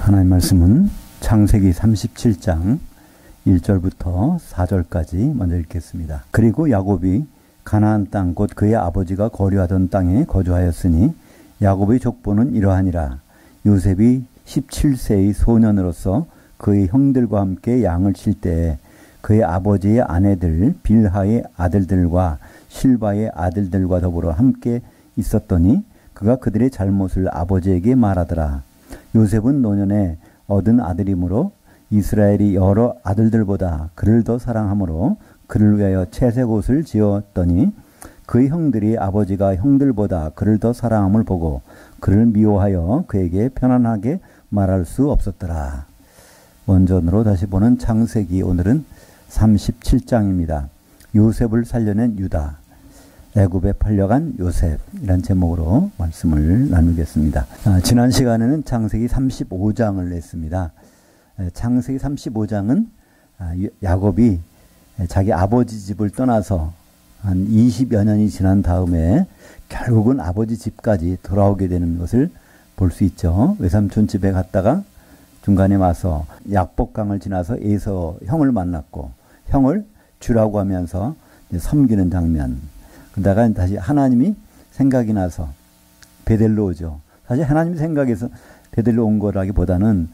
하나님 말씀은 창세기 37장 1절부터 4절까지 먼저 읽겠습니다. 그리고 야곱이 가나안 땅 곧 그의 아버지가 거류하던 땅에 거주하였으니 야곱의 족보는 이러하니라. 요셉이 17세의 소년으로서 그의 형들과 함께 양을 칠 때에 그의 아버지의 아내들 빌하의 아들들과 실바의 아들들과 더불어 함께 있었더니 그가 그들의 잘못을 아버지에게 말하더라. 요셉은 노년에 얻은 아들이므로 이스라엘이 여러 아들들보다 그를 더 사랑하므로 그를 위하여 채색 옷을 지었더니 그의 형들이 아버지가 형들보다 그를 더 사랑함을 보고 그를 미워하여 그에게 편안하게 말할 수 없었더라. 원전으로 다시 보는 창세기, 오늘은 37장입니다. 요셉을 살려낸 유다, 애굽에 팔려간 요셉이란 제목으로 말씀을 나누겠습니다. 지난 시간에는 창세기 35장을 냈습니다. 창세기 35장은 야곱이 자기 아버지 집을 떠나서 한 20여 년이 지난 다음에 결국은 아버지 집까지 돌아오게 되는 것을 볼 수 있죠. 외삼촌 집에 갔다가 중간에 와서 약복강을 지나서 에서 형을 만났고 형을 주라고 하면서 섬기는 장면. 그러다가 다시 하나님이 생각이 나서 베델로 오죠. 사실 하나님이 생각해서 베델로 온 거라기보다는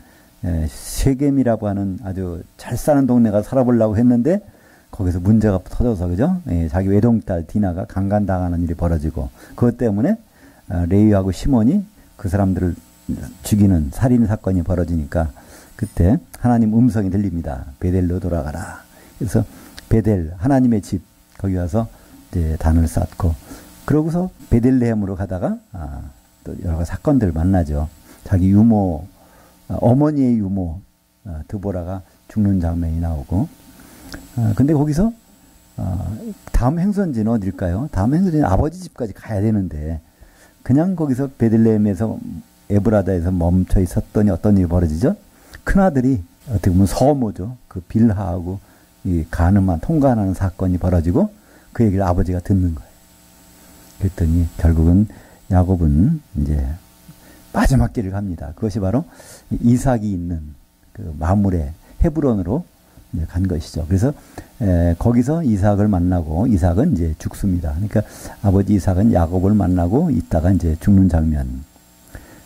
세겜이라고 하는 아주 잘 사는 동네가 살아보려고 했는데 거기서 문제가 터져서, 그죠? 자기 외동딸 디나가 강간당하는 일이 벌어지고 그것 때문에 레위하고 시몬이 그 사람들을 죽이는 살인 사건이 벌어지니까 그때 하나님 음성이 들립니다. 베델로 돌아가라. 그래서 베델, 하나님의 집, 거기 와서 이제 단을 쌓고, 그러고서 베들레헴으로 가다가 또 여러 가지 사건들 만나죠. 자기 유모, 어머니의 유모 드보라가 죽는 장면이 나오고, 근데 거기서 다음 행선지는 어딜까요? 다음 행선지는 아버지 집까지 가야 되는데 그냥 거기서 베들레헴에서 에브라다에서 멈춰 있었더니 어떤 일이 벌어지죠? 큰아들이 어떻게 보면 서모죠. 그 빌하하고 이 가늠한 통간하는 사건이 벌어지고 그 얘기를 아버지가 듣는 거예요. 그랬더니 결국은 야곱은 이제 마지막 길을 갑니다. 그것이 바로 이삭이 있는 그 마물의 헤브론으로 간 것이죠. 그래서 거기서 이삭을 만나고 이삭은 이제 죽습니다. 그러니까 아버지 이삭은 야곱을 만나고 있다가 이제 죽는 장면.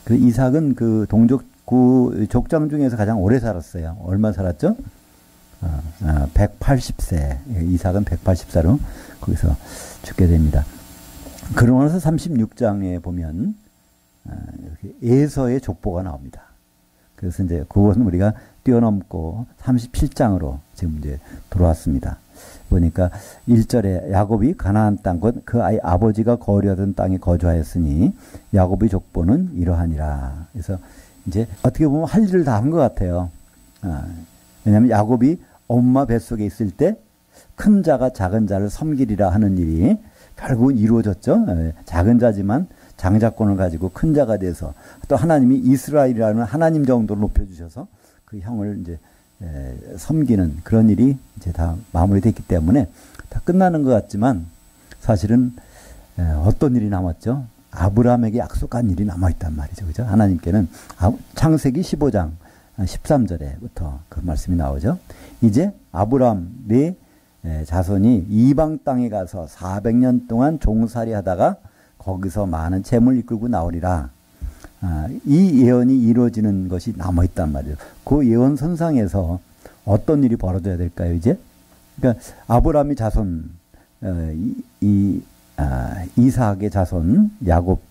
그 이삭은 그 동족구 족장 중에서 가장 오래 살았어요. 얼마 살았죠? 180세. 이삭은 180세로 거기서 죽게 됩니다. 그러고 나서 36장에 보면 에서의 족보가 나옵니다. 그래서 이제 그것은 우리가 뛰어넘고 37장으로 지금 이제 돌아왔습니다. 보니까 1절에 야곱이 가나안 땅 곧 그 아이 아버지가 거류하던 땅에 거주하였으니 야곱의 족보는 이러하니라. 그래서 이제 어떻게 보면 할 일을 다 한 것 같아요. 왜냐하면 야곱이 엄마 뱃속에 있을 때 큰 자가 작은 자를 섬기리라 하는 일이 결국은 이루어졌죠. 작은 자지만 장자권을 가지고 큰 자가 돼서 또 하나님이 이스라엘이라는 하나님 정도로 높여주셔서 그 형을 이제 섬기는 그런 일이 이제 다 마무리됐기 때문에 다 끝나는 것 같지만 사실은 어떤 일이 남았죠? 아브라함에게 약속한 일이 남아있단 말이죠. 그죠? 하나님께는 창세기 15장 13절에부터 그 말씀이 나오죠. 이제 아브라함의 자손이 이방 땅에 가서 400년 동안 종살이 하다가 거기서 많은 재물 이끌고 나오리라. 이 예언이 이루어지는 것이 남아있단 말이에요. 그 예언 선상에서 어떤 일이 벌어져야 될까요, 이제? 그러니까 아브라함의 자손, 이삭의 자손, 야곱,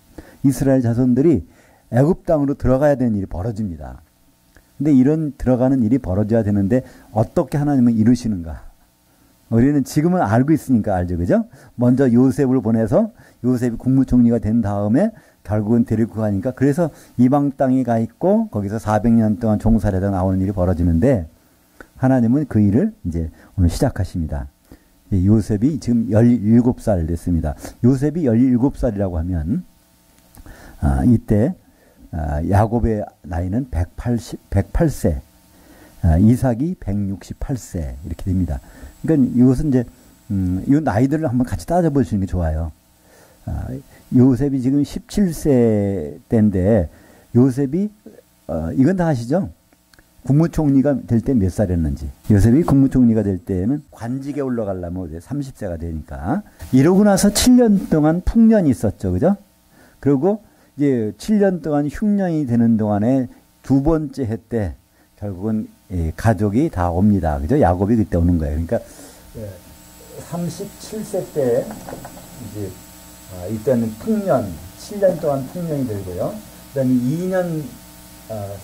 이스라엘 자손들이 애굽 땅으로 들어가야 되는 일이 벌어집니다. 근데 이런 들어가는 일이 벌어져야 되는데 어떻게 하나님은 이루시는가? 우리는 지금은 알고 있으니까 알죠, 그죠? 먼저 요셉을 보내서 요셉이 국무총리가 된 다음에 결국은 데리고 가니까 그래서 이방 땅에 가 있고 거기서 400년 동안 종살이하다 나오는 일이 벌어지는데 하나님은 그 일을 이제 오늘 시작하십니다. 요셉이 지금 17살 됐습니다. 요셉이 17살이라고 하면 이때 야곱의 나이는 108세, 이삭이 168세 이렇게 됩니다. 그러니까 이것은 이제 이 나이들을 한번 같이 따져보시는 게 좋아요. 요셉이 지금 17세 때인데 요셉이 이건 다 아시죠? 국무총리가 될 때 몇 살이었는지. 요셉이 국무총리가 될 때에는 관직에 올라가려면 30세가 되니까. 이러고 나서 7년 동안 풍년이 있었죠. 그죠? 그리고 이제 7년 동안 흉년이 되는 동안에 두 번째 해 때 결국은 가족이 다 옵니다. 그죠? 야곱이 그때 오는 거예요. 그러니까 37세 때 이제 이때는 풍년, 7년 동안 풍년이 들고요. 그 다음에 2년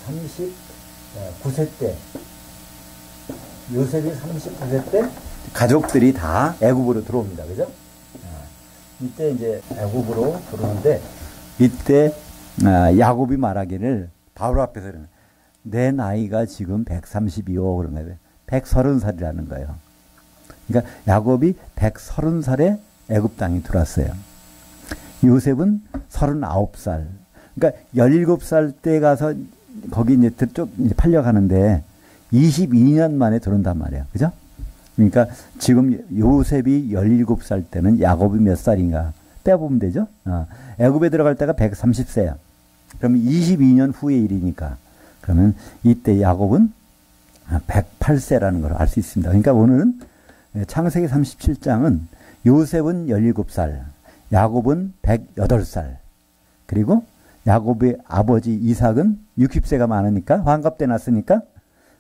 39세 때, 요셉이 39세 때 가족들이 다 애굽으로 들어옵니다. 그죠? 이때 이제 애굽으로 들어오는데, 이때 야곱이 말하기를 바로 앞에서 내 나이가 지금 132호 그런 거예요. 130살이라는 거예요. 그러니까 야곱이 130살에 애굽 땅에 들어왔어요. 요셉은 39살. 그러니까 17살 때 가서 거기 이제 이제 팔려가는데 22년 만에 들어온단 말이에요. 그죠? 그러니까 지금 요셉이 17살 때는 야곱이 몇 살인가 빼보면 되죠? 애굽에 들어갈 때가 130세야. 그러면 22년 후의 일이니까. 그러면 이때 야곱은 108세라는 걸 알 수 있습니다. 그러니까 오늘은 창세기 37장은 요셉은 17살, 야곱은 108살, 그리고 야곱의 아버지 이삭은 60세가 많으니까 환갑 때 났으니까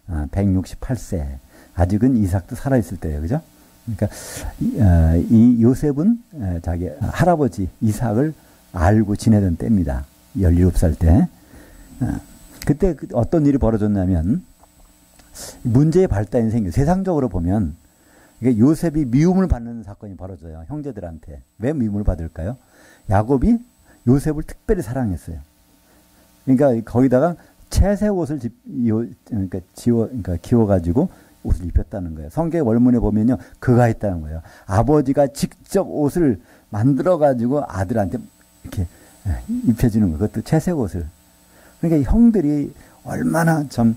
168세. 아직은 이삭도 살아있을 때예요. 그죠? 그러니까 이 요셉은 자기 할아버지 이삭을 알고 지내던 때입니다. 17살 때. 그때 어떤 일이 벌어졌냐면 문제의 발단이 생겨요. 세상적으로 보면 요셉이 미움을 받는 사건이 벌어져요. 형제들한테. 왜 미움을 받을까요? 야곱이 요셉을 특별히 사랑했어요. 그러니까 거기다가 채색 옷을 기워가지고 옷을 입혔다는 거예요. 성경 원문에 보면요, 그가 했다는 거예요. 아버지가 직접 옷을 만들어가지고 아들한테 이렇게 입혀주는 거예요. 그것도 채색 옷을. 그러니까 형들이 얼마나 좀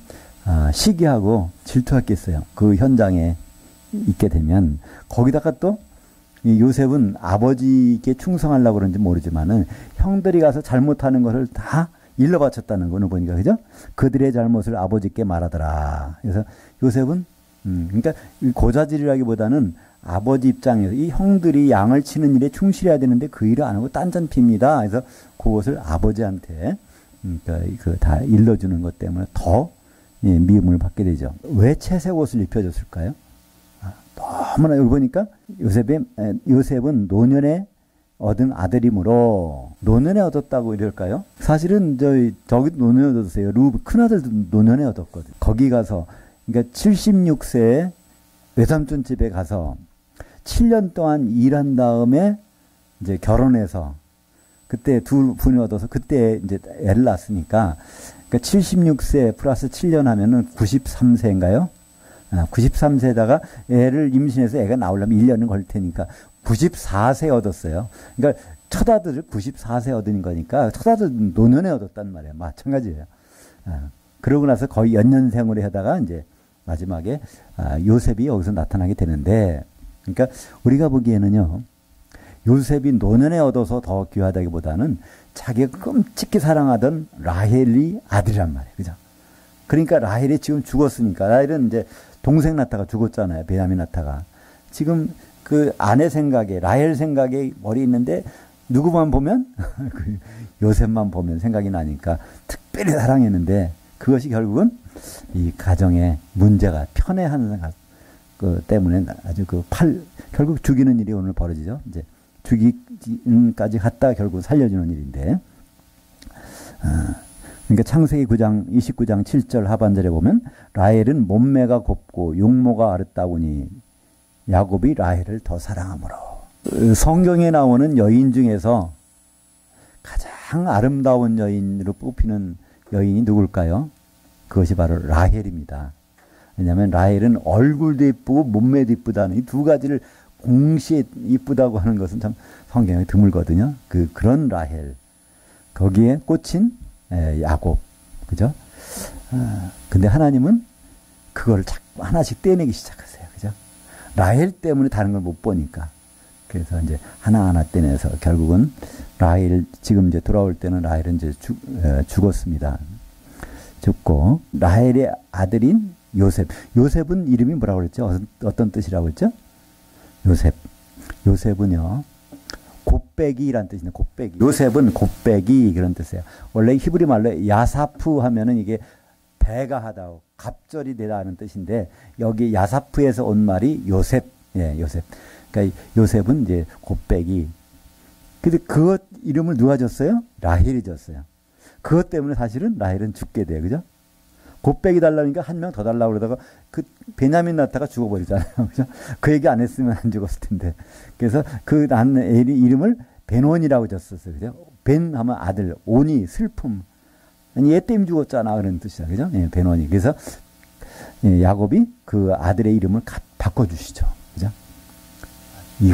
시기하고 질투했겠어요. 그 현장에 있게 되면. 거기다가 또 요셉은 아버지께 충성하려고 그런지 모르지만은 형들이 가서 잘못하는 것을 다 일러 바쳤다는 거는 보니까, 그죠? 그들의 잘못을 아버지께 말하더라. 그래서 요셉은 그러니까 고자질이라기보다는 아버지 입장에서 이 형들이 양을 치는 일에 충실해야 되는데 그 일을 안 하고 딴전 핍니다. 그래서 그것을 아버지한테 다 일러주는 것 때문에 더 미움을 받게 되죠. 왜 채색 옷을 입혀줬을까요? 너무나 여기 보니까 요셉은 노년에 얻은 아들이므로. 노년에 얻었다고 이럴까요? 사실은 저기 노년에 얻었어요. 큰 아들도 노년에 얻었거든. 거기 가서 그러니까 76세에 외삼촌 집에 가서 7년 동안 일한 다음에 이제 결혼해서 그때 두 분이 얻어서 그때 이제 애를 낳았으니까, 그러니까 76세 플러스 7년 하면은 93세인가요? 93세에다가 애를 임신해서 애가 나오려면 1년은 걸릴 테니까 94세 얻었어요. 그러니까 첫 아들을 94세 얻은 거니까 첫 아들 노년에 얻었단 말이에요. 마찬가지예요. 그러고 나서 거의 연년생으로 하다가 이제 마지막에 요셉이 여기서 나타나게 되는데, 그러니까 우리가 보기에는요, 요셉이 노년에 얻어서 더 귀하다기보다는 자기가 끔찍히 사랑하던 라헬이 아들이란 말이에요. 그죠? 그러니까 라헬이 지금 죽었으니까, 라헬은 이제 동생 나타가 죽었잖아요. 베냐민 나타가. 지금 그 아내 생각에, 라헬 생각에 머리 있는데 누구만 보면 요셉만 보면 생각이 나니까 특별히 사랑했는데, 그것이 결국은 이 가정에 문제가 편애하는 그 때문에 아주 결국 죽이는 일이 오늘 벌어지죠. 이제 죽이기까지 갔다 결국 살려주는 일인데, 그러니까 창세기 29장 7절 하반절에 보면 라헬은 몸매가 곱고 용모가 아름다우니 야곱이 라헬을 더 사랑하므로. 성경에 나오는 여인 중에서 가장 아름다운 여인으로 뽑히는 여인이 누굴까요? 그것이 바로 라헬입니다. 왜냐하면 라헬은 얼굴도 이쁘고 몸매도 이쁘다는 이 두 가지를 동시에 이쁘다고 하는 것은 참 성경에 드물거든요. 그런 라헬. 거기에 꽂힌 야곱. 그죠? 근데 하나님은 그걸 자꾸 하나씩 떼내기 시작하세요. 그죠? 라헬 때문에 다른 걸 못 보니까. 그래서 이제 하나하나 떼내서 결국은 라헬, 지금 이제 돌아올 때는 라헬은 이제 죽었습니다. 죽고 라헬의 아들인 요셉. 요셉은 이름이 뭐라고 그랬죠? 어떤 뜻이라고 했죠? 요셉. 요셉은요. 곱배기란 뜻인데 곱배기. 요셉은 곱배기 그런 뜻이에요. 원래 히브리 말로 야사프 하면은 이게 배가 하다, 갑절이 되다는 뜻인데 여기 야사프에서 온 말이 요셉. 예, 요셉. 그러니까 요셉은 이제 곱배기. 근데 그것 이름을 누가 줬어요? 라헬이 줬어요. 그것 때문에 사실은 라헬은 죽게 돼요. 그죠? 곱배기 달라니까 한 명 더 달라고 그러다가 그 베냐민 낳다가 죽어버리잖아요. 그죠? 그 얘기 안 했으면 안 죽었을 텐데. 그래서 그 낳는 애리 이름을 베논이라고 줬었어요. 그죠? 벤 하면 아들, 온이 슬픔. 얘 때문에 죽었잖아. 그런 뜻이야. 그죠? 예, 베논이. 그래서 예, 야곱이 그 아들의 이름을 바꿔주시죠. 그죠?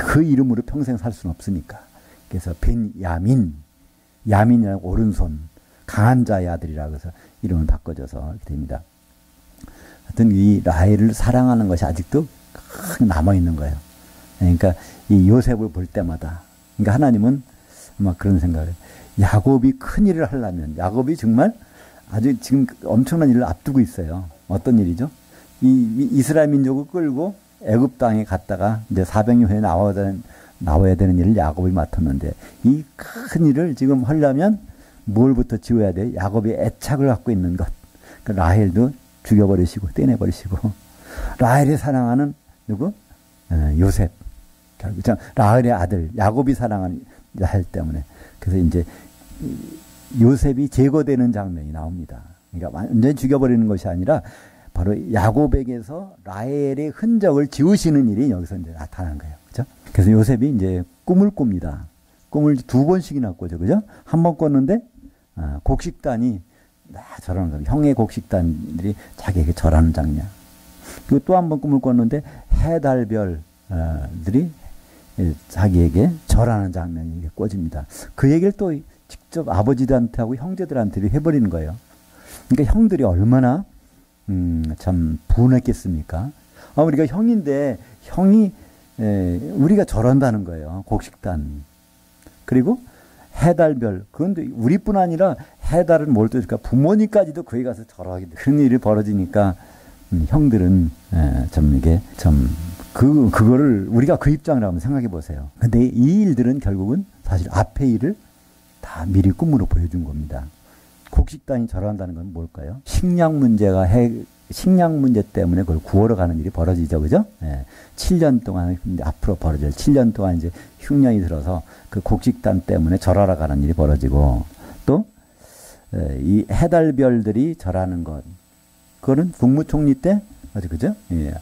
그 이름으로 평생 살 수는 없으니까. 그래서 벤야민, 야민이라고 오른손, 강한 자의 아들이라고 해서 이름을 바꿔줘서 이렇게 됩니다. 하여튼 이 라헬을 사랑하는 것이 아직도 남아있는 거예요. 그러니까 이 요셉을 볼 때마다, 그러니까 하나님은 아마 그런 생각을 해요. 야곱이 큰 일을 하려면, 야곱이 정말 아주 지금 엄청난 일을 앞두고 있어요. 어떤 일이죠? 이 이스라엘 민족을 끌고 애굽 땅에 갔다가 이제 400년 후에 나와야 되는 일을 야곱이 맡았는데 이 큰 일을 지금 하려면 뭘부터 지어야 돼? 야곱이 애착을 갖고 있는 것. 그러니까 라헬도 죽여버리시고 떼내버리시고 라헬이 사랑하는 누구? 요셉. 결국 라헬의 아들 야곱이 사랑하는 라헬 때문에 그래서 이제 요셉이 제거되는 장면이 나옵니다. 그러니까 완전히 죽여버리는 것이 아니라 바로 야곱에게서 라헬의 흔적을 지우시는 일이 여기서 이제 나타난 거예요. 그죠? 그래서 요셉이 이제 꿈을 꿉니다. 꿈을 2번씩이나 꿔죠. 그죠? 한 번 꿨는데, 곡식단이, 저러는 거예요. 형의 곡식단들이 자기에게 절하는 장면. 그리고 또 한 번 꿈을 꿨는데, 해달별들이 자기에게 절하는 장면이 꿔집니다. 그 얘기를 또 직접 아버지들한테 하고 형제들한테 해버리는 거예요. 그러니까 형들이 얼마나 참 분했겠습니까? 우리가 형인데 형이 우리가 저런다는 거예요. 곡식단. 그리고 해달별. 그런데 우리뿐 아니라 해달은 뭘 뜻일까? 부모님까지도 거기 가서 저러게 그런 일이 벌어지니까 형들은 참 이게 참 그거를 우리가 그 입장을 한번 생각해 보세요. 근데 이 일들은 결국은 사실 앞의 일을 다 미리 꿈으로 보여준 겁니다. 곡식단이 절한다는 건 뭘까요? 식량 문제 때문에 그걸 구하러 가는 일이 벌어지죠. 그죠? 7년 동안, 앞으로 벌어질 7년 동안 이제 흉년이 들어서 그 곡식단 때문에 절하러 가는 일이 벌어지고, 또, 이 해달별들이 절하는 것. 그거는 국무총리 때, 그죠? 예.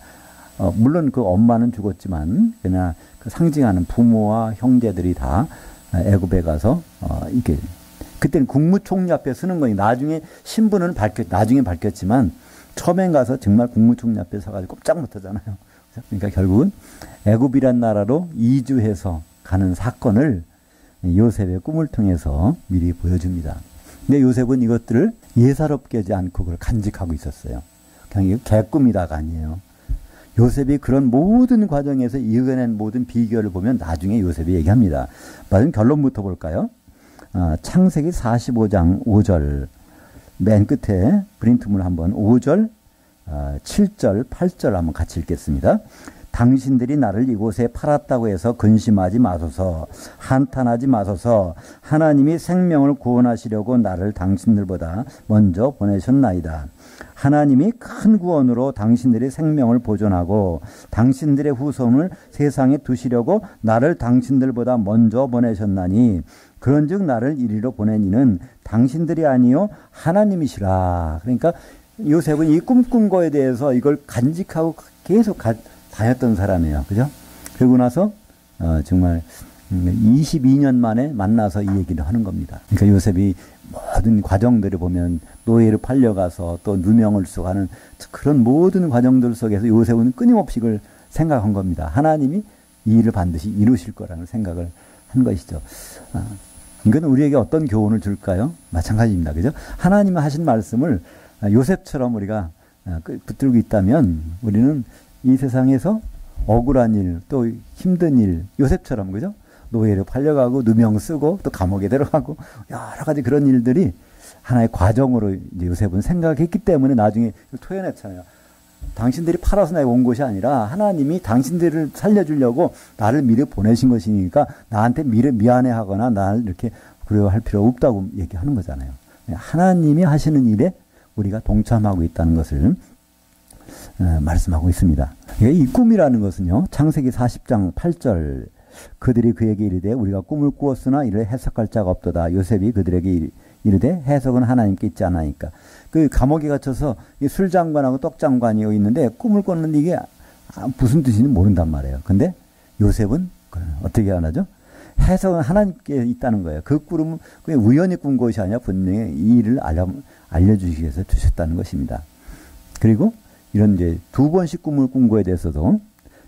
물론 그 엄마는 죽었지만, 그냥 그 상징하는 부모와 형제들이 다 애굽에 가서, 이렇게, 그때는 국무총리 앞에 서는 거니 나중에 신분은 나중에 밝혔지만 처음엔 가서 정말 국무총리 앞에 서가지고 꼼짝 못하잖아요. 그러니까 결국은 애굽이란 나라로 이주해서 가는 사건을 요셉의 꿈을 통해서 미리 보여줍니다. 근데 요셉은 이것들을 예사롭게 하지 않고 그걸 간직하고 있었어요. 그냥 이거 개꿈이다가 아니에요. 요셉이 그런 모든 과정에서 이겨낸 모든 비결을 보면 나중에 요셉이 얘기합니다. 마지막 결론부터 볼까요? 창세기 45장 5절 맨 끝에 브린트물 한번 5절, 7절, 8절 한번 같이 읽겠습니다. 당신들이 나를 이곳에 팔았다고 해서 근심하지 마소서, 한탄하지 마소서. 하나님이 생명을 구원하시려고 나를 당신들보다 먼저 보내셨나이다. 하나님이 큰 구원으로 당신들의 생명을 보존하고 당신들의 후손을 세상에 두시려고 나를 당신들보다 먼저 보내셨나니 그런즉 나를 이리로 보낸 이는 당신들이 아니요 하나님이시라. 그러니까 요셉은 이 꿈꾼 거에 대해서 이걸 간직하고 계속 다녔던 사람이에요. 그죠? 그러고 나서 정말 22년 만에 만나서 이 얘기를 하는 겁니다. 그러니까 요셉이 모든 과정들을 보면 노예로 팔려가서 또 누명을 쓰고 하는 그런 모든 과정들 속에서 요셉은 끊임없이 이걸 생각한 겁니다. 하나님이 이 일을 반드시 이루실 거라는 생각을 한 것이죠. 이건 우리에게 어떤 교훈을 줄까요? 마찬가지입니다. 그죠? 하나님이 하신 말씀을 요셉처럼 우리가 붙들고 있다면 우리는 이 세상에서 억울한 일, 또 힘든 일, 요셉처럼, 그죠? 노예로 팔려가고, 누명 쓰고, 또 감옥에 들어가고, 여러 가지 그런 일들이 하나의 과정으로 이제 요셉은 생각했기 때문에 나중에 토해냈잖아요. 당신들이 팔아서 내가 온 것이 아니라 하나님이 당신들을 살려주려고 나를 미리 보내신 것이니까 나한테 미리 미안해하거나 나를 이렇게 그리워할 필요 없다고 얘기하는 거잖아요. 하나님이 하시는 일에 우리가 동참하고 있다는 것을 말씀하고 있습니다. 이 꿈이라는 것은요. 창세기 40장 8절 그들이 그에게 이르되 우리가 꿈을 꾸었으나 이를 해석할 자가 없도다. 요셉이 그들에게 이르되 해석은 하나님께 있지 않으니까. 그 감옥에 갇혀서 술장관하고 떡장관이 있는데 꿈을 꿨는데 이게 무슨 뜻인지 모른단 말이에요. 근데 요셉은 어떻게 하나죠? 해석은 하나님께 있다는 거예요. 그 꿈은 그냥 우연히 꾼 것이 아니라 분명히 이 일을 알려주시기 위해서 주셨다는 것입니다. 그리고 이런 이제 두 번씩 꿈을 꾼 거에 대해서도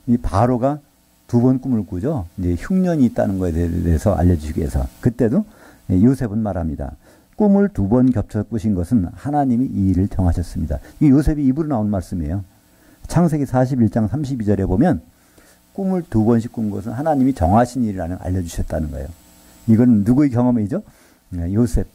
이 바로가 두 번 꿈을 꾸죠. 이제 흉년이 있다는 것에 대해서 알려주시기 위해서 그때도 요셉은 말합니다. 꿈을 두 번 겹쳐 꾸신 것은 하나님이 이 일을 정하셨습니다. 이 요셉이 입으로 나온 말씀이에요. 창세기 41장 32절에 보면 꿈을 두 번씩 꾼 것은 하나님이 정하신 일이라는 알려주셨다는 거예요. 이건 누구의 경험이죠? 요셉.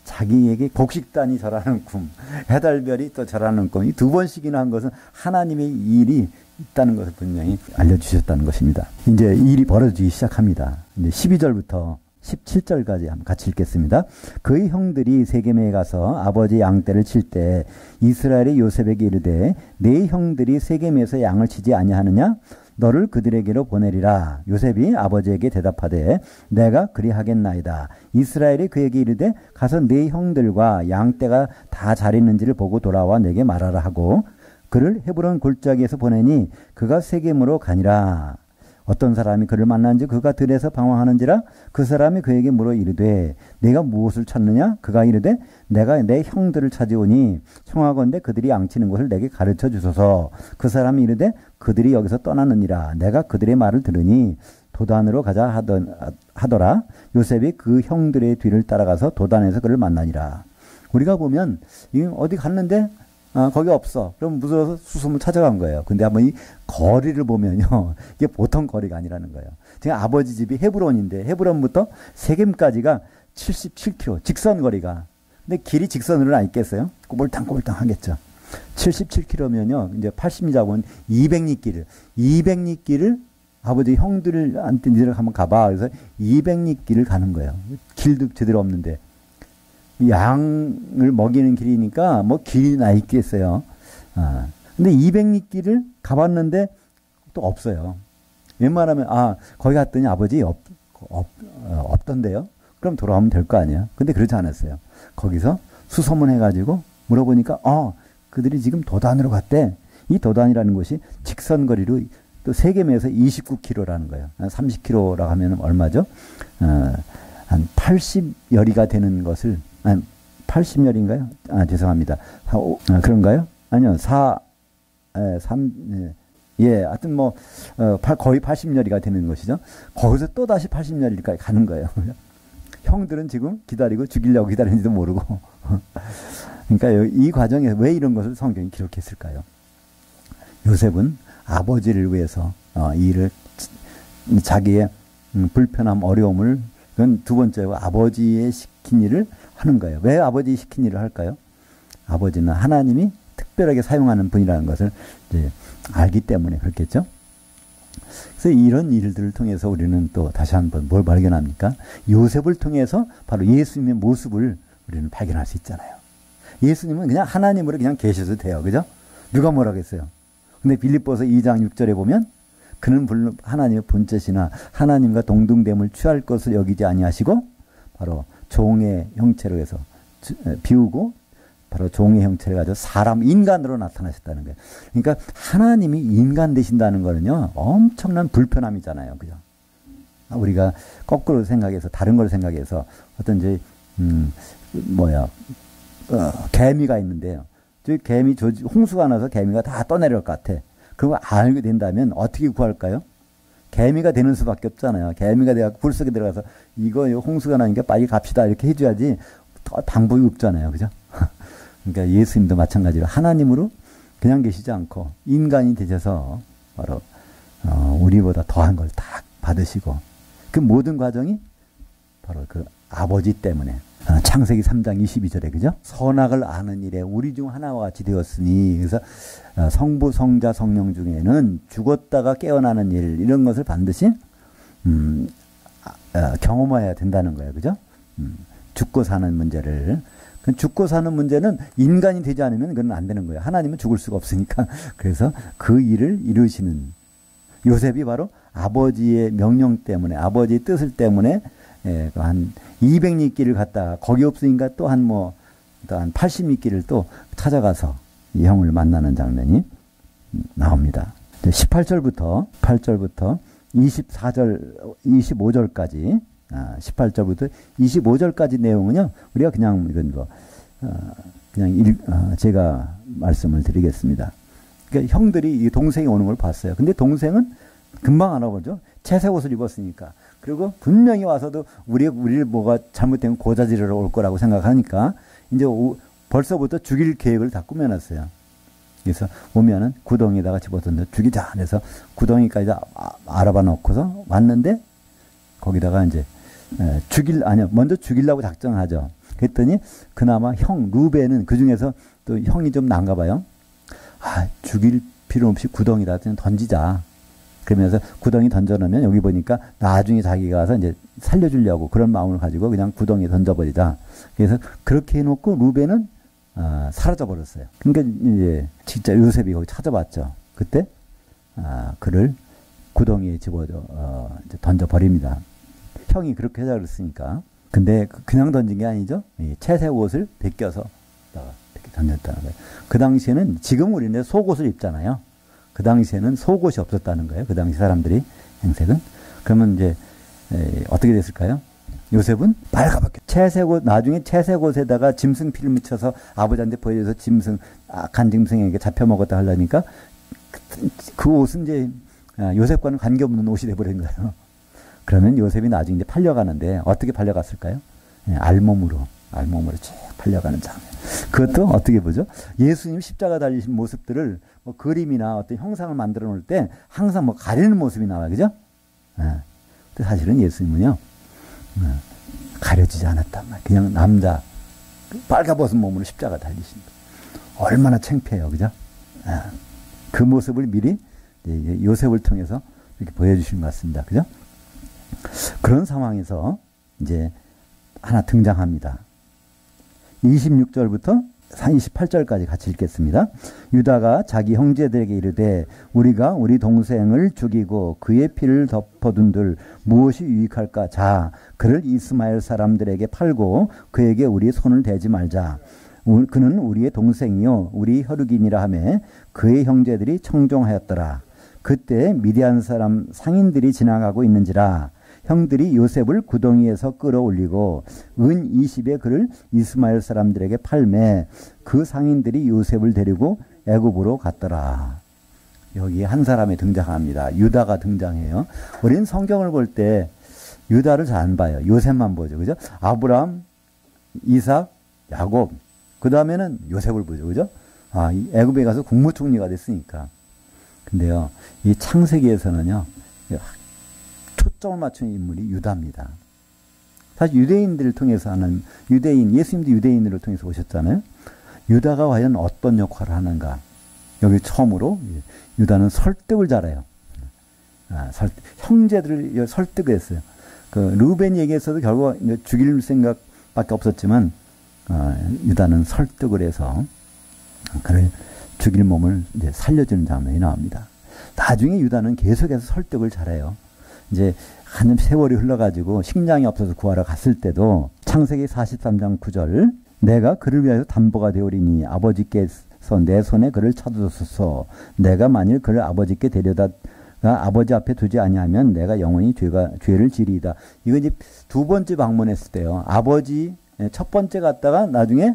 자기에게 곡식단이 절하는 꿈, 해달별이 또 절하는 꿈, 이 두 번씩이나 한 것은 하나님의 일이 있다는 것을 분명히 알려주셨다는 것입니다. 이제 이 일이 벌어지기 시작합니다. 이제 12절부터 17절까지 한번 같이 읽겠습니다. 그의 형들이 세겜에 가서 아버지 양떼를 칠 때 이스라엘이 요셉에게 이르되 네 형들이 세겜에서 양을 치지 아니하느냐? 너를 그들에게로 보내리라. 요셉이 아버지에게 대답하되 내가 그리하겠나이다. 이스라엘이 그에게 이르되 가서 네 형들과 양떼가 다 잘 있는지를 보고 돌아와 내게 말하라 하고 그를 헤브론 골짜기에서 보내니 그가 세겜으로 가니라. 어떤 사람이 그를 만난지 그가 들에서 방황하는지라 그 사람이 그에게 물어 이르되 내가 무엇을 찾느냐? 그가 이르되 내가 내 형들을 찾아오니 청하건대 그들이 양치는 것을 내게 가르쳐 주소서. 그 사람이 이르되 그들이 여기서 떠나느니라. 내가 그들의 말을 들으니 도단으로 가자 하더라. 요셉이 그 형들의 뒤를 따라가서 도단에서 그를 만나니라. 우리가 보면 어디 갔는데 거기 없어. 그럼 무서워서 수소문 찾아간 거예요. 근데 한번 이 거리를 보면요. 이게 보통 거리가 아니라는 거예요. 지금 아버지 집이 헤브론인데 헤브론부터 세겜까지가 77km. 직선 거리가. 근데 길이 직선으로는 안 있겠어요? 꼬불탕꼬불탕 하겠죠. 77km면요. 이제 80리 잡으면 200리 길을 아버지 형들한테 니들 한번 가봐. 그래서 200리 길을 가는 거예요. 길도 제대로 없는데. 양을 먹이는 길이니까 뭐 길이나 있겠어요. 근데 200리 길을 가봤는데 또 없어요. 웬만하면 거기 갔더니 아버지 없던데요. 그럼 돌아오면 될 거 아니야. 근데 그렇지 않았어요. 거기서 수소문 해가지고 물어보니까 그들이 지금 도단으로 갔대. 이 도단이라는 곳이 직선거리로 또 세겜에서 29km라는 거예요. 30km라고 하면 얼마죠? 한 80여리가 되는 것을 80열인가요? 죄송합니다. 그런가요? 아니요. 3, 하여튼 거의 80열이가 되는 것이죠. 거기서 또 다시 80열이까지 가는 거예요. 형들은 지금 기다리고 죽이려고 기다리는지도 모르고. 그러니까 이 과정에서 왜 이런 것을 성경이 기록했을까요? 요셉은 아버지를 위해서 이 일을 자기의 불편함, 어려움을 그건 두 번째고 아버지의 시킨 일을 하는 거예요. 왜 아버지 시킨 일을 할까요? 아버지는 하나님이 특별하게 사용하는 분이라는 것을 이제 알기 때문에 그렇겠죠. 그래서 이런 일들을 통해서 우리는 또 다시 한번 뭘 발견합니까? 요셉을 통해서 바로 예수님의 모습을 우리는 발견할 수 있잖아요. 예수님은 그냥 하나님으로 그냥 계셔도 돼요. 그죠? 누가 뭐라고 했어요? 근데 빌립보서 2장 6절에 보면 그는 물론 하나님의 본체시나 하나님과 동등됨을 취할 것을 여기지 아니하시고 바로 종의 형체로 해서 비우고 바로 종의 형체를 가지고 사람 인간으로 나타나셨다는 거예요. 그러니까 하나님이 인간 되신다는 거는요 엄청난 불편함이잖아요. 그죠? 우리가 거꾸로 생각해서 다른 걸 생각해서 어떤 이제 개미가 있는데요. 저 개미 홍수가 나서 개미가 다 떠내려올 것 같아. 그거 알게 된다면 어떻게 구할까요? 개미가 되는 수밖에 없잖아요. 개미가 돼서 굴 속에 들어가서 이거 홍수가 나니까 빨리 갑시다 이렇게 해줘야지 더 방법이 없잖아요. 그죠? 그러니까 예수님도 마찬가지로 하나님으로 그냥 계시지 않고 인간이 되셔서 바로 우리보다 더한 걸 다 받으시고 그 모든 과정이 바로 그 아버지 때문에 창세기 3장 22절에 그죠? 선악을 아는 일에 우리 중 하나와 같이 되었으니 그래서 성부, 성자, 성령 중에는 죽었다가 깨어나는 일 이런 것을 반드시 경험해야 된다는 거예요. 그죠? 죽고 사는 문제를. 죽고 사는 문제는 인간이 되지 않으면 그건 안 되는 거예요. 하나님은 죽을 수가 없으니까. 그래서 그 일을 이루시는 요셉이 바로 아버지의 명령 때문에 아버지의 뜻을 때문에 한 200리길을 갔다가 거기 없으니까 또 한 80리길을 또 찾아가서 이 형을 만나는 장면이 나옵니다. 18절부터 25절까지 18절부터 25절까지 내용은요. 우리가 그냥 이건 제가 말씀을 드리겠습니다. 그러니까 형들이 동생이 오는 걸 봤어요. 근데 동생은 금방 알아보죠. 채색 옷을 입었으니까. 그리고 분명히 와서도 우리를 뭐가 잘못되면 고자질하러 올 거라고 생각하니까 이제 벌써부터 죽일 계획을 다 꾸며놨어요. 그래서 오면은 구덩이에다가 집어던져 죽이자. 그래서 구덩이까지 알아봐 놓고서 왔는데 거기다가 이제 먼저 죽이려고 작정하죠. 그랬더니 그나마 형 루벤은 그 중에서 또 형이 좀 난가 봐요. 죽일 필요 없이 구덩이다 던지자. 그러면서 구덩이 던져놓으면 여기 보니까 나중에 자기가 가서 이제 살려주려고 그런 마음을 가지고 그냥 구덩이에 던져버리자. 그래서 그렇게 해놓고 루벤은 사라져버렸어요. 그러니까 이제 진짜 요셉이 거기 찾아봤죠. 그때 그를 구덩이에 이제 던져버립니다. 형이 그렇게 하자 그랬으니까. 근데 그냥 던진 게 아니죠. 채색 옷을 벗겨서 이렇게 던졌다는 거예요. 그 당시에는 지금 우리는 속옷을 입잖아요. 그 당시에는 속옷이 없었다는 거예요. 그 당시 사람들이 행색은. 그러면 이제 어떻게 됐을까요? 요셉은 빨갛게 채색옷 나중에 채색옷에다가 짐승 피를 묻혀서 아버지한테 보여줘서 악한 짐승에게 잡혀 먹었다 하려니까 그 옷은 이제 요셉과는 관계없는 옷이 돼버린 거예요. 그러면 요셉이 나중에 이제 팔려가는데 어떻게 팔려갔을까요? 알몸으로 쭉 팔려가는 장면. 그것도 어떻게 보죠? 예수님 십자가 달리신 모습들을 그림이나 어떤 형상을 만들어 놓을 때 항상 가리는 모습이 나와요. 그죠? 근데 사실은 예수님은요, 가려지지 않았단 말이에요. 그냥 남자, 빨가벗은 몸으로 십자가 달리십니다. 얼마나 창피해요. 그죠? 그 모습을 미리 요셉을 통해서 이렇게 보여주신 것 같습니다. 그죠? 그런 상황에서 이제 하나 등장합니다. 26절부터 28절까지 같이 읽겠습니다. 유다가 자기 형제들에게 이르되 우리가 우리 동생을 죽이고 그의 피를 덮어둔들 무엇이 유익할까? 자, 그를 이스마엘 사람들에게 팔고 그에게 우리 손을 대지 말자. 그는 우리의 동생이요 우리 혈육이니라 하매 그의 형제들이 청종하였더라. 그때 미디안 사람 상인들이 지나가고 있는지라 형들이 요셉을 구덩이에서 끌어올리고 은 20에 그를 이스마엘 사람들에게 팔매 그 상인들이 요셉을 데리고 애굽으로 갔더라. 여기 한 사람이 등장합니다. 유다가 등장해요. 우리는 성경을 볼 때 유다를 잘 안 봐요. 요셉만 보죠. 그죠? 아브라함, 이삭, 야곱. 그 다음에는 요셉을 보죠. 그죠? 애굽에 가서 국무총리가 됐으니까. 근데요, 이 창세기에서는요, 초점을 맞춘 인물이 유다입니다. 사실 유대인들을 통해서 하는 예수님도 유대인들을 통해서 오셨잖아요. 유다가 과연 어떤 역할을 하는가. 여기 처음으로 유다는 설득을 잘해요. 형제들을 설득했어요. 르우벤 얘기에서도 결국 죽일 생각밖에 없었지만 유다는 설득을 해서 그를 죽일 몸을 이제 살려주는 장면이 나옵니다. 나중에 유다는 계속해서 설득을 잘해요. 이제 한 세월이 흘러가지고 식량이 없어서 구하러 갔을 때도 창세기 43장 9절 내가 그를 위하여 담보가 되오리니 아버지께서 내 손에 그를 쳐주소서. 내가 만일 그를 아버지께 데려다가 아버지 앞에 두지 아니하면 내가 영원히 죄를 지리이다. 이거 이제 두 번째 방문했을 때요. 아버지 첫 번째 갔다가 나중에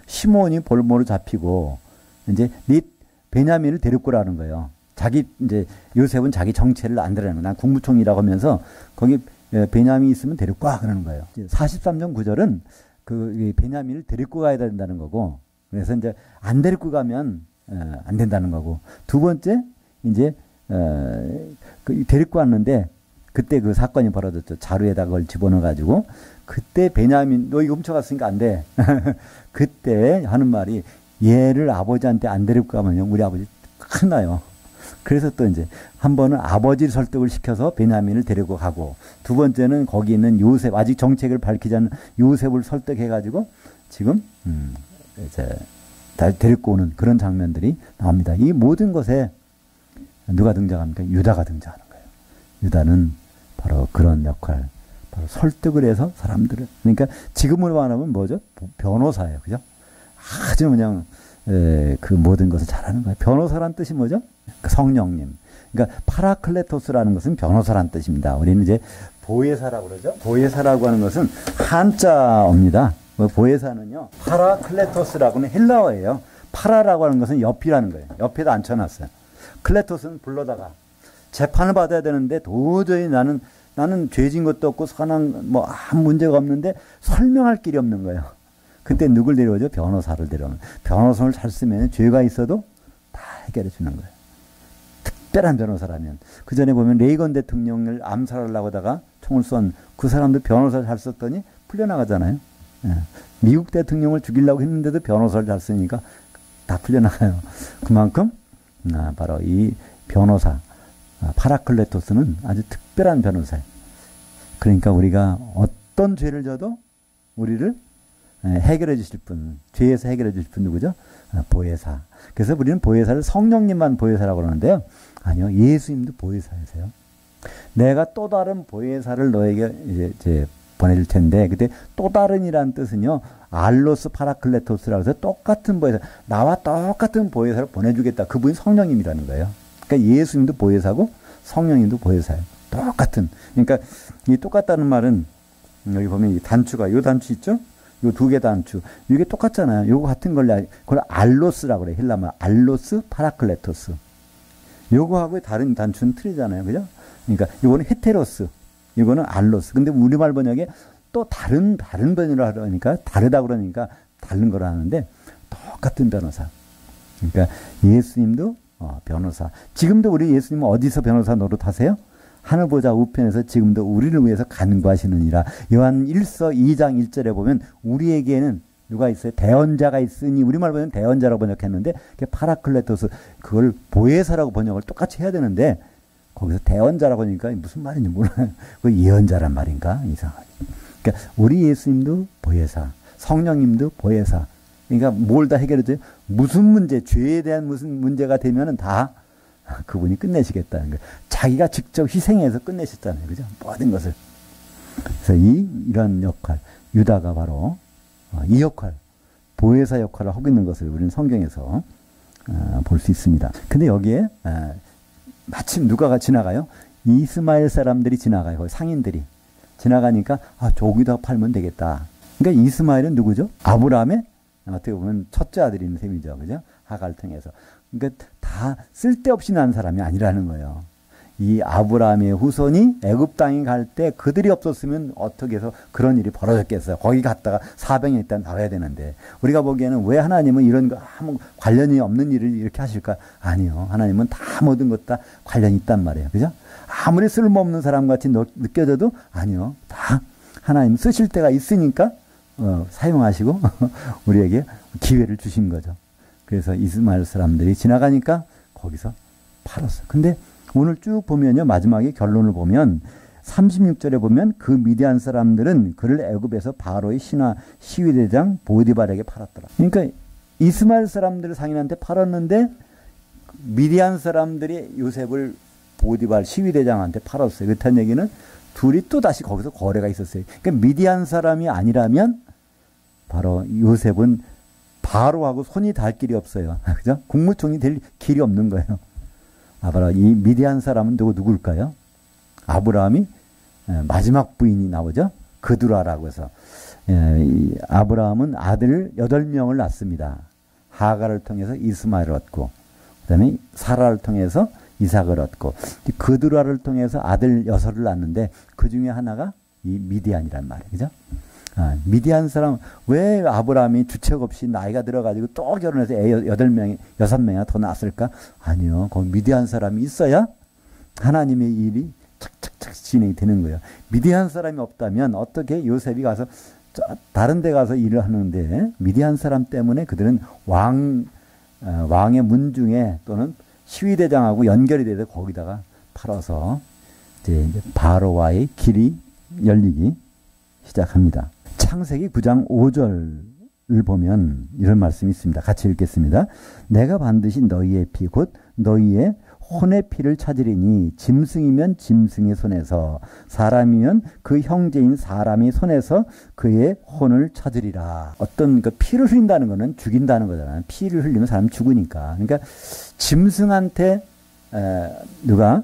시몬이 볼모로 잡히고 이제 베냐민을 데리고 오라는 거예요. 이제 요셉은 자기 정체를 안 드러내는 거예요. 난 국무총리라고 하면서 거기 베냐민이 있으면 데리고 와 그러는 거예요. 43장 9절은 그 베냐민을 데리고 가야 된다는 거고, 그래서 이제 안 데리고 가면 안 된다는 거고, 두 번째 이제 데리고 왔는데 그때 그 사건이 벌어졌죠. 자루에다 그걸 집어넣어가지고 그때 베냐민 너 이거 훔쳐갔으니까 안 돼. 그때 하는 말이 얘를 아버지한테 안 데리고 가면요 우리 아버지 큰일 나요. 그래서 또 이제 한 번은 아버지 설득을 시켜서 베냐민을 데리고 가고 두 번째는 거기 있는 요셉 아직 정책을 밝히지 않은 요셉을 설득해가지고 지금 이제 데리고 오는 그런 장면들이 나옵니다. 이 모든 것에 누가 등장합니까? 유다가 등장하는 거예요. 유다는 바로 그런 역할, 바로 설득을 해서 사람들을 그러니까 지금으로 말하면 뭐죠? 변호사예요, 그죠? 아주 그냥 그 모든 것을 잘하는 거예요. 변호사란 뜻이 뭐죠? 성령님. 그러니까 파라클레토스라는 것은 변호사란 뜻입니다. 우리는 이제 보혜사라고 그러죠. 보혜사라고 하는 것은 한자어입니다. 보혜사는요, 파라클레토스라고는 헬라어예요. 파라라고 하는 것은 옆이라는 거예요. 옆에다 앉혀놨어요. 클레토스는 불러다가 재판을 받아야 되는데 도저히 나는 죄진 것도 없고 선한 뭐 아무 문제가 없는데 설명할 길이 없는 거예요. 그때 누굴 데려오죠? 변호사를 데려오면. 변호사를 잘 쓰면 죄가 있어도 다 해결해 주는 거예요. 특별한 변호사라면. 그 전에 보면 레이건 대통령을 암살하려고 하다가 총을 쏜 그 사람도 변호사를 잘 썼더니 풀려나가잖아요. 예. 미국 대통령을 죽이려고 했는데도 변호사를 잘 쓰니까 다 풀려나가요. 그만큼 바로 이 변호사 파라클레토스는 아주 특별한 변호사예요. 그러니까 우리가 어떤 죄를 져도 우리를 해결해 주실 분, 죄에서 해결해 주실 분 누구죠? 보혜사. 그래서 우리는 보혜사를 성령님만 보혜사라고 그러는데요. 아니요, 예수님도 보혜사이세요. 내가 또 다른 보혜사를 너에게 이제 보내줄 텐데, 그때 또 다른이란 뜻은요, 알로스 파라클레토스라고 해서 똑같은 보혜사, 나와 똑같은 보혜사를 보내주겠다. 그분이 성령님이라는 거예요. 그러니까 예수님도 보혜사고 성령님도 보혜사예요. 똑같은. 그러니까 이 똑같다는 말은 여기 보면 이 단추가, 요 단추 있죠? 요 두 개 단추. 이게 똑같잖아요. 요거 같은 걸, 그걸 알로스라고 그래. 헬라말. 알로스 파라클레토스. 요거하고 다른 단추는 틀리잖아요. 그죠? 그러니까 요거는 헤테로스. 이거는 알로스. 근데 우리말 번역에 또 다른 번역을 하려니까, 다르다 그러니까 다른 걸 하는데 똑같은 변호사. 그러니까 예수님도 변호사. 지금도 우리 예수님은 어디서 변호사 노릇하세요? 하늘 보좌 우편에서 지금도 우리를 위해서 간구하시느니라. 요한 1서 2장 1절에 보면 우리에게는 누가 있어요? 대언자가 있으니, 우리말 보면 대언자라고 번역했는데 그게 파라클레토스, 그걸 보혜사라고 번역을 똑같이 해야 되는데 거기서 대언자라고 하니까 무슨 말인지 몰라요. 그 예언자란 말인가? 이상하게. 그러니까 우리 예수님도 보혜사, 성령님도 보혜사. 그러니까 뭘 다 해결해줘요? 무슨 문제, 죄에 대한 무슨 문제가 되면은 다 그분이 끝내시겠다는 거예요. 자기가 직접 희생해서 끝내셨잖아요. 그죠? 모든 것을. 그래서 이런 역할, 유다가 바로 이 역할, 보혜사 역할을 하고 있는 것을 우리는 성경에서 볼 수 있습니다. 근데 여기에 마침 누가가 지나가요? 이스마엘 사람들이 지나가요. 거기 상인들이. 지나가니까 저기다 팔면 되겠다. 그러니까 이스마엘은 누구죠? 아브라함의 어떻게 보면 첫째 아들인 셈이죠. 그죠? 하가를 통해서. 그러니까 다 쓸데없이 난 사람이 아니라는 거예요. 이 아브라함의 후손이 애굽 땅에 갈 때 그들이 없었으면 어떻게 해서 그런 일이 벌어졌겠어요. 거기 갔다가 400년 일단 나와야 되는데, 우리가 보기에는 왜 하나님은 이런 거 아무 관련이 없는 일을 이렇게 하실까? 아니요. 하나님은 다 모든 것 다 관련이 있단 말이에요. 그죠? 아무리 쓸모없는 사람 같이 느껴져도 아니요. 다 하나님 쓰실 때가 있으니까 사용하시고 우리에게 기회를 주신 거죠. 그래서 이스마엘 사람들이 지나가니까 거기서 팔았어요. 근데 오늘 쭉 보면요, 마지막에 결론을 보면 36절에 보면 그 미디안 사람들은 그를 애굽에서 바로의 신하 시위대장 보디발에게 팔았더라. 그러니까 이스마엘 사람들을 상인한테 팔았는데 미디안 사람들이 요셉을 보디발 시위대장한테 팔았어요. 그렇다는 얘기는 둘이 또 다시 거기서 거래가 있었어요. 그러니까 미디안 사람이 아니라면 바로 요셉은 바로하고 손이 닿을 길이 없어요. 그죠? 국무총리 될 길이 없는 거예요. 바로 이 미디안 사람은 누굴까요? 아브라함이 마지막 부인이 나오죠. 그두라라고 해서 아브라함은 아들 8명을 낳습니다. 하가를 통해서 이스마엘을 얻고, 그 다음에 사라를 통해서 이삭을 얻고, 그두라를 통해서 아들 6을 낳는데 그 중에 하나가 이 미디안이란 말이에요. 그죠? 미디안 사람, 왜 아브라함이 주책 없이 나이가 들어가지고 또 결혼해서 애 8명이, 6명이나 더 낳았을까? 아니요. 거기 미디안 사람이 있어야 하나님의 일이 착착착 진행이 되는 거예요. 미디안 사람이 없다면 어떻게 요셉이 가서 다른 데 가서 일을 하는데 미디안 사람 때문에 그들은 왕의 문중에 또는 시위대장하고 연결이 돼서 거기다가 팔아서 이제 바로와의 길이 열리기 시작합니다. 창세기 9장 5절을 보면 이런 말씀이 있습니다. 같이 읽겠습니다. 내가 반드시 너희의 피 곧 너희의 혼의 피를 찾으리니 짐승이면 짐승의 손에서 사람이면 그 형제인 사람의 손에서 그의 혼을 찾으리라. 어떤 그 피를 흘린다는 것은 죽인다는 거잖아요. 피를 흘리면 사람 죽으니까. 그러니까 짐승한테 누가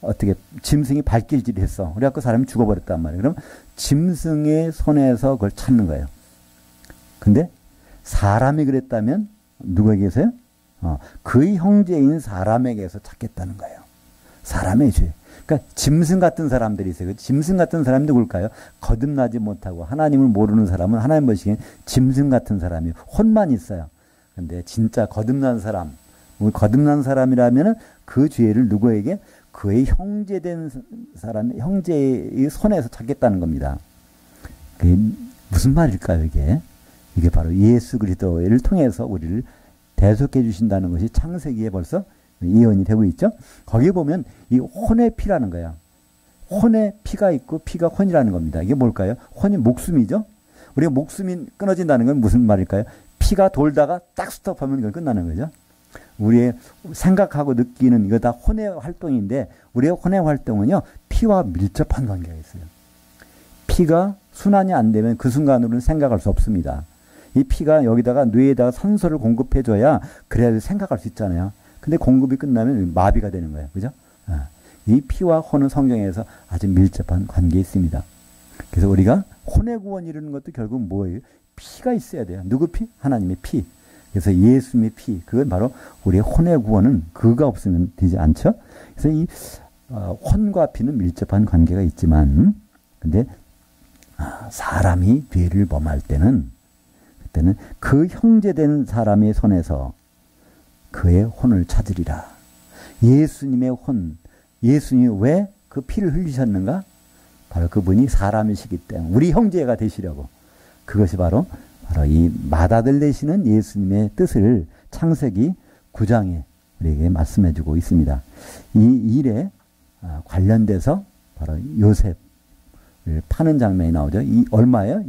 어떻게 짐승이 발길질을 했어. 그래갖고 사람이 죽어버렸단 말이에요. 그럼 짐승의 손에서 그걸 찾는 거예요. 근데 사람이 그랬다면 누구에게서요? 그의 형제인 사람에게서 찾겠다는 거예요. 사람의 죄. 그러니까 짐승 같은 사람들이 있어요. 짐승 같은 사람이 누굴까요? 거듭나지 못하고 하나님을 모르는 사람은 하나님 보시기엔 짐승 같은 사람이 혼만 있어요. 근데 진짜 거듭난 사람, 거듭난 사람이라면 그 죄를 누구에게? 그의 형제된 사람, 형제의 손에서 찾겠다는 겁니다. 그게 무슨 말일까요, 이게? 이게 바로 예수 그리스도를 통해서 우리를 대속해 주신다는 것이 창세기에 벌써 예언이 되고 있죠. 거기에 보면 이 혼의 피라는 거야. 혼의 피가 있고 피가 혼이라는 겁니다. 이게 뭘까요? 혼이 목숨이죠. 우리가 목숨이 끊어진다는 건 무슨 말일까요? 피가 돌다가 딱 스톱하면 이건 끝나는 거죠. 우리의 생각하고 느끼는 이거 다 혼의 활동인데 우리의 혼의 활동은요. 피와 밀접한 관계가 있어요. 피가 순환이 안 되면 그 순간으로는 생각할 수 없습니다. 이 피가 여기다가 뇌에다가 산소를 공급해줘야 그래야 생각할 수 있잖아요. 근데 공급이 끝나면 마비가 되는 거예요. 그죠? 이 피와 혼은 성경에서 아주 밀접한 관계에 있습니다. 그래서 우리가 혼의 구원 이루는 것도 결국 뭐예요? 피가 있어야 돼요. 누구 피? 하나님의 피. 그래서 예수님의 피. 그건 바로 우리의 혼의 구원은 그가 없으면 되지 않죠? 그래서 이 혼과 피는 밀접한 관계가 있지만 근데 사람이 죄를 범할 때는 그때는 그 형제된 사람의 손에서 그의 혼을 찾으리라. 예수님의 혼, 예수님이 왜 그 피를 흘리셨는가? 바로 그분이 사람이시기 때문에 우리 형제가 되시려고. 그것이 바로 이 맏아들 되시는 예수님의 뜻을 창세기 9장에 우리에게 말씀해주고 있습니다. 이 일에 관련돼서 바로 요셉을 파는 장면이 나오죠. 얼마예요?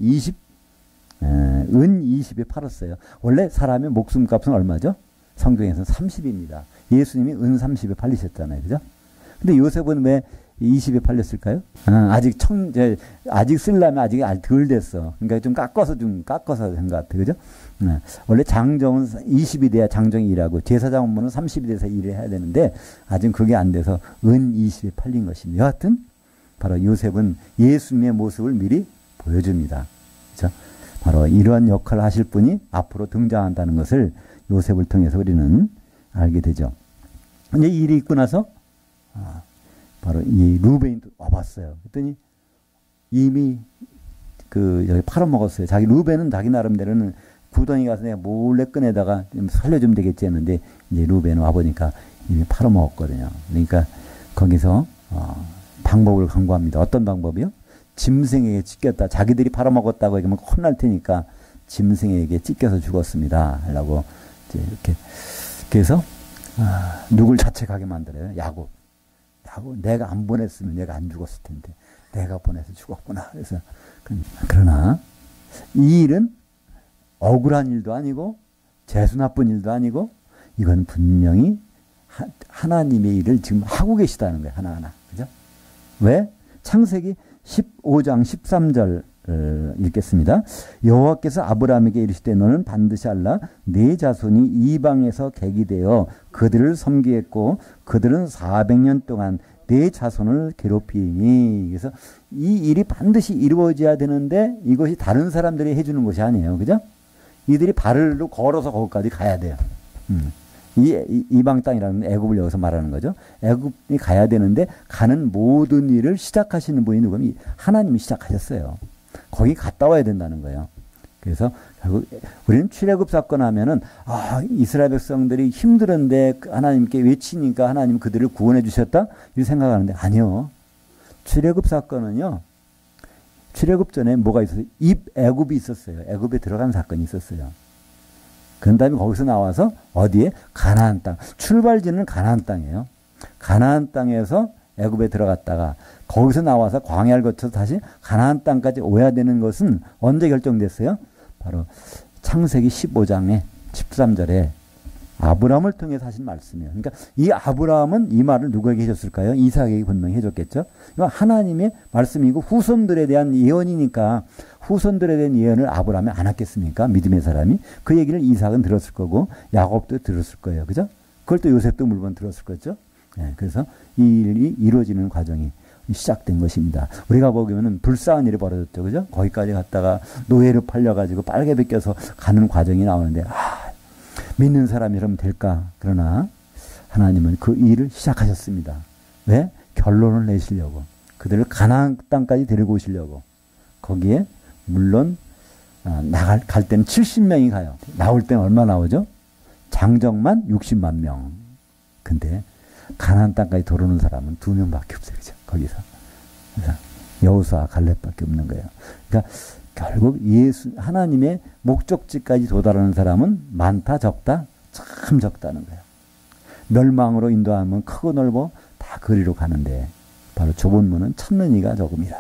은 20에 팔았어요. 원래 사람의 목숨값은 얼마죠? 성경에서는 30입니다. 예수님이 은 30에 팔리셨잖아요. 그죠? 근데 요셉은 왜 20에 팔렸을까요? 아직 쓰려면 아직 덜 됐어. 그러니까 좀 깎아서 한 것 같아. 그죠? 원래 장정은 20이 돼야 장정이 일하고 제사장 업무는 30이 돼서 일을 해야 되는데 아직 그게 안 돼서 은 20에 팔린 것입니다. 여하튼 바로 요셉은 예수님의 모습을 미리 보여줍니다. 그죠? 바로 이러한 역할을 하실 분이 앞으로 등장한다는 것을 요셉을 통해서 우리는 알게 되죠. 이제 일이 있고 나서 바로 이 루벤이 와봤어요. 그랬더니 이미 여기 팔아먹었어요. 자기 루벤은 자기 나름대로는 구덩이 가서 내가 몰래 꺼내다가 살려주면 되겠지 했는데 이제 루벤은 와보니까 이미 팔아먹었거든요. 그러니까 거기서 방법을 강구합니다. 어떤 방법이요? 짐승에게 찢겼다. 자기들이 팔아먹었다고 얘기하면 혼날 테니까 짐승에게 찢겨서 죽었습니다. 라고 이제 이렇게 그래서 누굴 자책하게 만들어요. 야곱. 내가 안 보냈으면 얘가 안 죽었을 텐데 내가 보내서 죽었구나. 그래서 그러나 이 일은 억울한 일도 아니고 재수 나쁜 일도 아니고 이건 분명히 하나님의 일을 지금 하고 계시다는 거예요. 하나하나. 그죠? 왜? 창세기 15장 13절 읽겠습니다. 여호와께서 아브라함에게 이르시되 너는 반드시 알라 네 자손이 이방에서 객이 되어 그들을 섬기겠고 그들은 400년 동안 네 자손을 괴롭히니. 그래서 이 일이 반드시 이루어져야 되는데 이것이 다른 사람들이 해주는 것이 아니에요. 그죠? 이들이 발로 걸어서 거기까지 가야 돼요. 이방 땅이라는 애굽을 여기서 말하는 거죠. 애굽이 가야 되는데 가는 모든 일을 시작하시는 분이 누구면 하나님이 시작하셨어요. 거기 갔다 와야 된다는 거예요. 그래서 결국 우리는 출애굽 사건 하면은 이스라엘 백성들이 힘들었는데 하나님께 외치니까 하나님 그들을 구원해 주셨다 이렇게 생각하는데 아니요. 출애굽 사건은요. 출애굽 전에 뭐가 있었어요? 입애굽이 있었어요. 애굽에 들어간 사건이 있었어요. 그 다음에 거기서 나와서 어디에? 가나안 땅. 출발지는 가나안 땅이에요. 가나안 땅에서 애굽에 들어갔다가 거기서 나와서 광야를 거쳐서 다시 가나안 땅까지 오야 되는 것은 언제 결정됐어요? 바로 창세기 15장에 13절에 아브라함을 통해서 하신 말씀이에요. 그러니까 이 아브라함은 이 말을 누구에게 해줬을까요? 이삭에게 분명히 해줬겠죠. 이건 하나님의 말씀이고 후손들에 대한 예언이니까 후손들에 대한 예언을 아브라함이 안 했겠습니까? 믿음의 사람이. 그 얘기를 이삭은 들었을 거고 야곱도 들었을 거예요. 그죠? 그걸 또 요셉도 물론 들었을 거죠. 네, 그래서 이 일이 이루어지는 과정이 시작된 것입니다. 우리가 보기에는 불쌍한 일이 벌어졌죠. 그죠? 거기까지 갔다가 노예로 팔려가지고 빨개 벗겨서 가는 과정이 나오는데, 믿는 사람이라면 될까? 그러나 하나님은 그 일을 시작하셨습니다. 왜? 결론을 내시려고. 그들을 가나안 땅까지 데리고 오시려고. 거기에 물론 갈 때는 70명이 가요. 나올 때는 얼마 나오죠? 장정만 60만 명. 근데 가나안 땅까지 들어오는 사람은 2명밖에 없어요. 그죠? 거기서. 그래서 여호수아 갈렙밖에 없는 거예요. 그러니까 결국 하나님의 목적지까지 도달하는 사람은 많다 적다? 참 적다는 거예요. 멸망으로 인도하면 크고 넓어 다 그리로 가는데 바로 좁은 문은 찾는 이가 적음이라.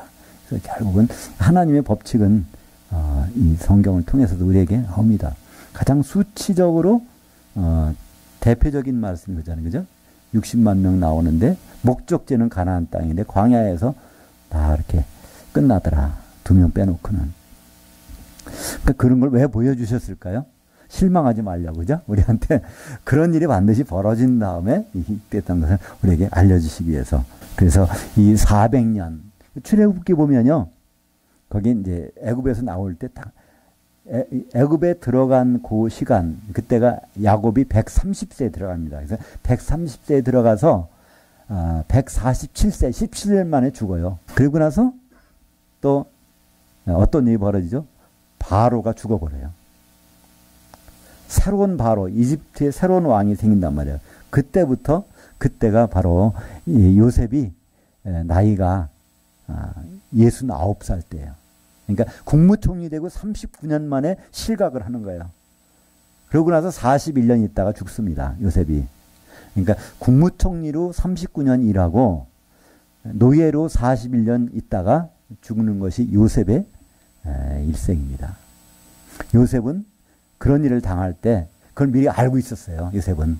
그래서 결국은 하나님의 법칙은 이 성경을 통해서도 우리에게 나옵니다. 가장 수치적으로 대표적인 말씀이 그잖아요. 그죠? 60만 명 나오는데 목적지는 가나안 땅인데 광야에서 다 이렇게 끝나더라. 2명 빼놓고는. 그러니까 그런 걸 왜 보여주셨을까요? 실망하지 말려고, 그죠? 우리한테 그런 일이 반드시 벌어진 다음에 이때였던 것을 우리에게 알려주시기 위해서. 그래서 이 400년, 출애굽기 보면요. 거기 이제 애굽에서 나올 때 애굽에 들어간 그 시간, 그때가 야곱이 130세에 들어갑니다. 그래서 130세에 들어가서 147세, 17년 만에 죽어요. 그리고 나서 또 어떤 일이 벌어지죠? 바로가 죽어버려요. 새로운 바로, 이집트의 새로운 왕이 생긴단 말이에요. 그때가 바로 요셉이 나이가 69살 때예요. 그러니까 국무총리 되고 39년 만에 실각을 하는 거예요. 그러고 나서 41년 있다가 죽습니다. 요셉이. 그러니까 국무총리로 39년 일하고 노예로 41년 있다가 죽는 것이 요셉의 일생입니다. 요셉은 그런 일을 당할 때 그걸 미리 알고 있었어요. 요셉은.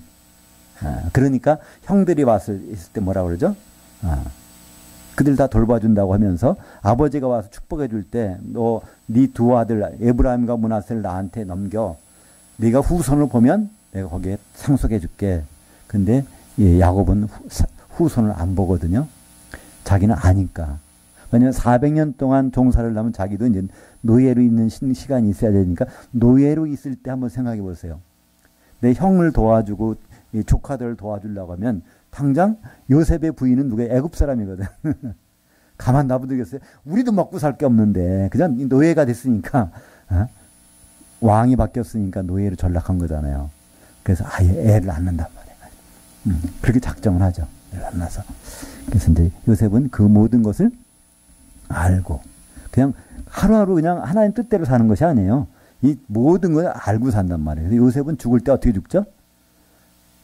그러니까 형들이 왔을 때 뭐라고 그러죠? 그들 다 돌봐준다고 하면서 아버지가 와서 축복해 줄 때 너 네 두 아들 에브라임과 므낫세를 나한테 넘겨. 네가 후손을 보면 내가 거기에 상속해 줄게. 근데 야곱은 후손을 안 보거든요. 자기는 아니까. 왜냐하면 400년 동안 종사를 하면 자기도 이제 노예로 있는 시간이 있어야 되니까 노예로 있을 때 한번 생각해 보세요. 내 형을 도와주고 이 조카들을 도와주려고 하면 당장 요셉의 부인은 누구예요? 애굽 사람이거든. 가만 놔두겠어요? 우리도 먹고 살 게 없는데 그냥 노예가 됐으니까 왕이 바뀌었으니까 노예로 전락한 거잖아요. 그래서 아예 애를 안 낳는단 말이에요. 그렇게 작정을 하죠. 애를 안 낳아서. 그래서 이제 요셉은 그 모든 것을 알고 그냥 하루하루 그냥 하나님 뜻대로 사는 것이 아니에요. 이 모든 걸 알고 산단 말이에요. 그래서 요셉은 죽을 때 어떻게 죽죠?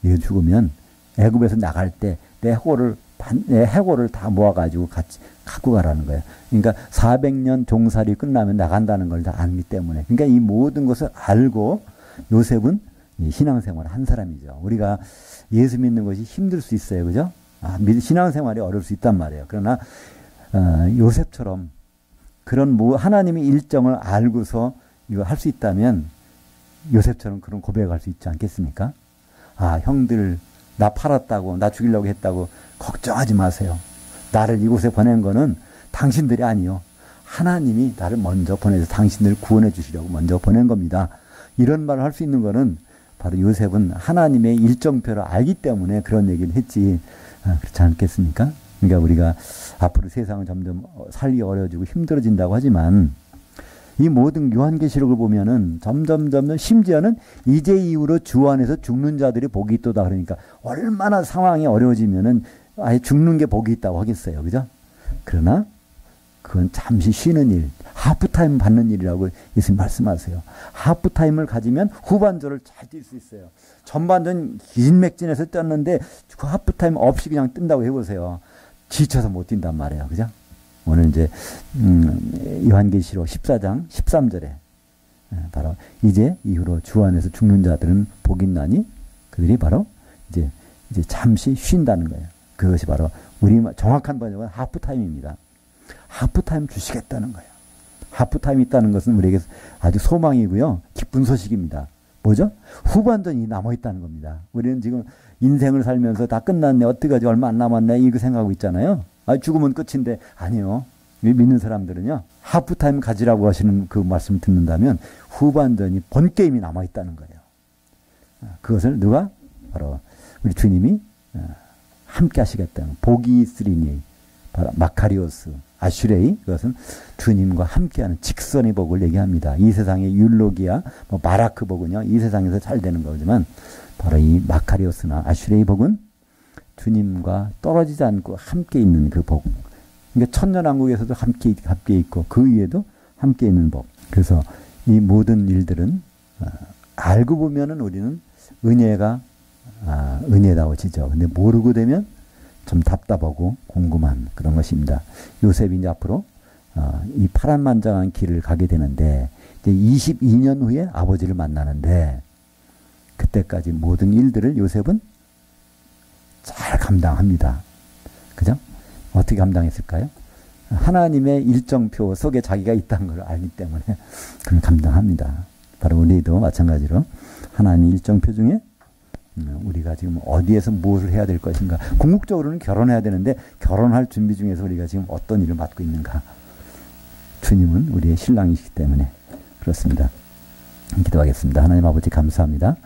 얘 죽으면 애굽에서 나갈 때 내 해골을 다 모아가지고 같이 갖고 가라는 거예요. 그러니까 400년 종살이 끝나면 나간다는 걸 다 알기 때문에. 그러니까 이 모든 것을 알고 요셉은 신앙생활을 한 사람이죠. 우리가 예수 믿는 것이 힘들 수 있어요. 그죠? 신앙생활이 어려울 수 있단 말이에요. 그러나 요셉처럼 그런 하나님의 일정을 알고서 이거 할 수 있다면 요셉처럼 그런 고백할 수 있지 않겠습니까? 형들 나 팔았다고 나 죽이려고 했다고 걱정하지 마세요. 나를 이곳에 보낸 거는 당신들이 아니요. 하나님이 나를 먼저 보내서 당신들을 구원해 주시려고 먼저 보낸 겁니다. 이런 말을 할 수 있는 거는 바로 요셉은 하나님의 일정표를 알기 때문에 그런 얘기를 했지. 그렇지 않겠습니까? 그러니까 우리가 앞으로 세상은 점점 살기 어려워지고 힘들어진다고 하지만 이 모든 요한계시록을 보면은 점점 심지어는 이제 이후로 주 안에서 죽는 자들이 복이 있도다. 그러니까 얼마나 상황이 어려워지면은 아예 죽는 게 복이 있다고 하겠어요. 그죠? 그러나 그건 잠시 쉬는 일, 하프타임 받는 일이라고 예수님 말씀하세요. 하프타임을 가지면 후반전을 잘 뛸 수 있어요. 전반전 긴맥진해서 뛰었는데 그 하프타임 없이 그냥 뜬다고 해보세요. 지쳐서 못 뛴단 말이에요. 그죠? 오늘 이제 요한계시록 14장 13절에 바로 이제 이후로 주 안에서 죽는 자들은 복이 있나니 그들이 바로 이제 잠시 쉰다는 거예요. 그것이 바로 우리 정확한 번역은 하프타임입니다. 하프타임 주시겠다는 거예요. 하프타임 있다는 것은 우리에게 아주 소망이고요. 기쁜 소식입니다. 뭐죠? 후반전이 남아있다는 겁니다. 우리는 지금 인생을 살면서 다 끝났네. 어떡하지? 얼마 안 남았네. 이거 생각하고 있잖아요. 죽으면 끝인데 아니요. 믿는 사람들은요. 하프타임 가지라고 하시는 그 말씀을 듣는다면 후반전이 본게임이 남아있다는 거예요. 그것을 누가? 바로 우리 주님이 함께 하시겠다는 복이 있으리니 바로 마카리오스, 아슈레이 그것은 주님과 함께하는 직선의 복을 얘기합니다. 이 세상의 율로기아, 마라크 복은요. 이 세상에서 잘 되는 거지만 바로 이 마카리오스나 아슈레이 복은 주님과 떨어지지 않고 함께 있는 그 복. 그러니까 천년왕국에서도 함께 있고 그 위에도 함께 있는 복. 그래서 이 모든 일들은 알고 보면은 우리는 은혜가 은혜다워지죠. 근데 모르고 되면 좀 답답하고 궁금한 그런 것입니다. 요셉이 이제 앞으로 이 파란만장한 길을 가게 되는데 이제 22년 후에 아버지를 만나는데 그때까지 모든 일들을 요셉은 잘 감당합니다. 그죠? 어떻게 감당했을까요? 하나님의 일정표 속에 자기가 있다는 걸 알기 때문에 그걸 감당합니다. 바로 우리도 마찬가지로 하나님의 일정표 중에 우리가 지금 어디에서 무엇을 해야 될 것인가. 궁극적으로는 결혼해야 되는데 결혼할 준비 중에서 우리가 지금 어떤 일을 맡고 있는가. 주님은 우리의 신랑이시기 때문에 그렇습니다. 기도하겠습니다. 하나님 아버지 감사합니다.